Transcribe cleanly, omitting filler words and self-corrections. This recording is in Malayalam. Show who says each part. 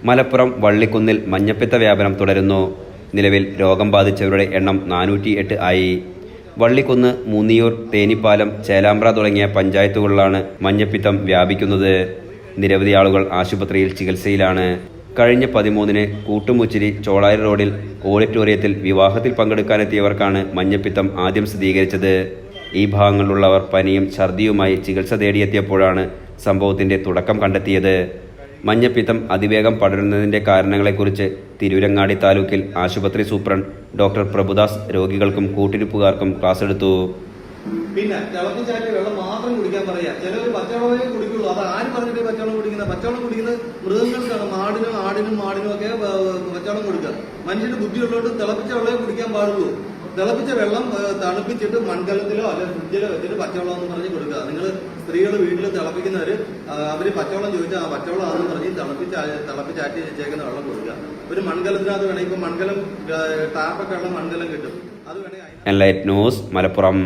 Speaker 1: മലപ്പുറം വള്ളിക്കുന്നിൽ മഞ്ഞപ്പിത്ത വ്യാപനം തുടരുന്നു. നിലവിൽ രോഗം ബാധിച്ചവരുടെ എണ്ണം 408 ആയി. വള്ളിക്കുന്ന്, മൂന്നിയൂർ, തേനിപ്പാലം, ചേലാമ്പ്ര തുടങ്ങിയ പഞ്ചായത്തുകളിലാണ് മഞ്ഞപ്പിത്തം വ്യാപിക്കുന്നത്. നിരവധി ആളുകൾ ആശുപത്രിയിൽ ചികിത്സയിലാണ്. കഴിഞ്ഞ 13-ന് കൂട്ടുമുച്ചിരി ചോളാരി റോഡിൽ ഓഡിറ്റോറിയത്തിൽ വിവാഹത്തിൽ പങ്കെടുക്കാനെത്തിയവർക്കാണ് മഞ്ഞപ്പിത്തം ആദ്യം സ്ഥിരീകരിച്ചത്. ഈ ഭാഗങ്ങളിലുള്ളവർ പനിയും ഛർദിയുമായി ചികിത്സ തേടിയെത്തിയപ്പോഴാണ് സംഭവത്തിന്റെ തുടക്കം കണ്ടെത്തിയത്. മഞ്ഞപ്പിത്തം അതിവേഗം പടരുന്നതിന്റെ കാരണങ്ങളെക്കുറിച്ച് തിരൂരങ്ങാടി താലൂക്കിൽ ആശുപത്രി സൂപ്രണ്ട് ഡോക്ടർ പ്രഭുദാസ് രോഗികൾക്കും കൂട്ടിരിപ്പുകാർക്കും ക്ലാസ് എടുത്തു.
Speaker 2: പിന്നെ തിളപ്പിച്ചാറ്റിയ വെള്ളം മാത്രം കുടിക്കാൻ പറയാ. ചിലർ പച്ചവെള്ളമേ കുടിക്കുള്ളൂ. അത് ആര് പറഞ്ഞിട്ട് പച്ചവെള്ളം കുടിക്കുന്നത്? പച്ചവെള്ളം കുടിക്കുന്നത് മൃഗങ്ങൾക്കാണ്. മാടിനും ഒക്കെ പച്ചവെള്ളം കൊടുക്കുക. മനുഷ്യന് ബുദ്ധിയുള്ളതുകൊണ്ട് തിളപ്പിച്ച വെള്ളമേ കുടിക്കാൻ പാടുള്ളൂ. തിളപ്പിച്ച വെള്ളം തണുപ്പിച്ചിട്ട് മൺകലത്തിലോ അല്ലെങ്കിൽ ഫ്രിഡ്ജിലോ വെച്ചിട്ട് പച്ചവെള്ളം എന്ന് പറഞ്ഞ് കൊടുക്കുക. നിങ്ങൾ സ്ത്രീകൾ വീട്ടിൽ തിളപ്പിക്കുന്നവര് അവര് പച്ചവെള്ളം ചോദിച്ചാൽ ആ പച്ചവെള്ളം ആണെന്ന് പറഞ്ഞ് തിളപ്പിച്ചാറ്റി വെച്ചേക്കുന്ന വെള്ളം കൊടുക്കുക. ഒരു മൺകലത്തിനകത്ത് വേണമെങ്കിൽ ഇപ്പൊ മൺകലം ടാപ്പൊക്കെ ഉള്ള മൺകലം കിട്ടും. അത് വേണമെങ്കിൽ
Speaker 1: എൻലൈറ്റ് ന്യൂസ് മലപ്പുറം.